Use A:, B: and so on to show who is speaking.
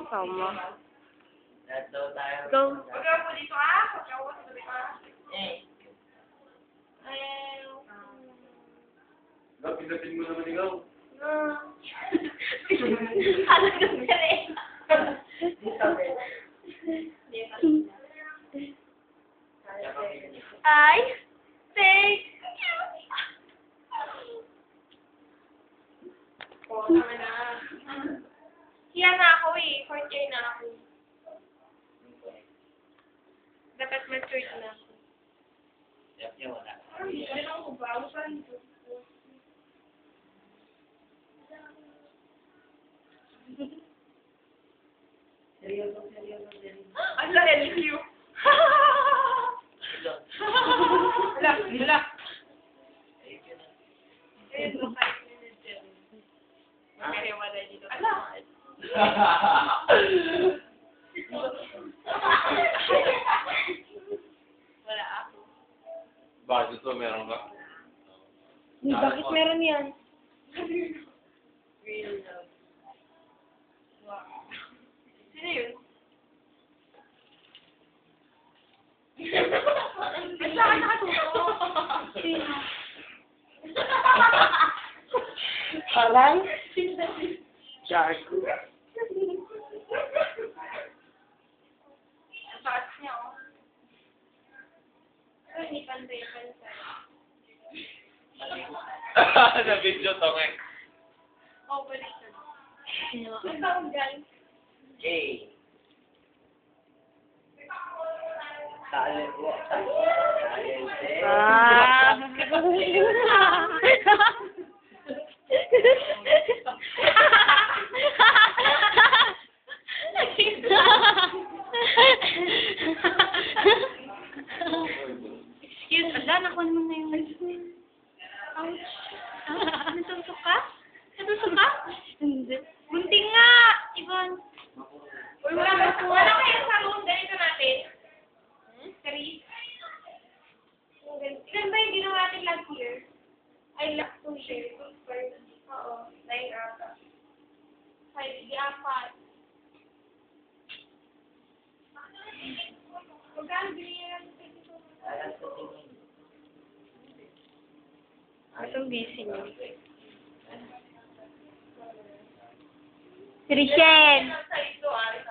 A: sama.
B: Lahat daw tayo.
A: Go.
C: Huwag ka po dito ah. Huwag ka po dito ah.
B: Pindating mo naman ikaw.
C: Alas ka na rin. I think oh, tama na. Hiya na ako eh. 4th year na ako. Dapat matured na ako.
B: Yap niya wala.
C: Ano ako ba? Ano pa rin ito?
B: Seryoso.
C: Ala, LQ. Ala, nila. Ayun, 5 minutes yun. Magkariwalay dito. Ala! Wala ako.
B: Bakit ito meron ka?
A: Bakit meron yan?
C: Real love. Wow. Sino yun? Ba't sa akin nakatuto?
A: Sino? Parang? Jargo.
C: Ang taas niya, oh. Pero hindi pantay-pantay.
B: Sa video to nga.
C: Oh, balik na. Ang tawag dyan?
B: Hey. Talent mo.
A: Ah. Excuse, ala, nakuha mo na yung ouch. Natusok ka? Natusok ka? Hindi. Bunting nga! Ivan.
C: Uy, wala kayong salon. Ganito natin. 3. Ilan ba yung ginawa natin last year? Ay, last 2 years. Oo. 9 ata. 5, di 4. Magkano binigyan natin ito?
A: Ang busy niyo. Si Richelle.
C: Sa ito ah.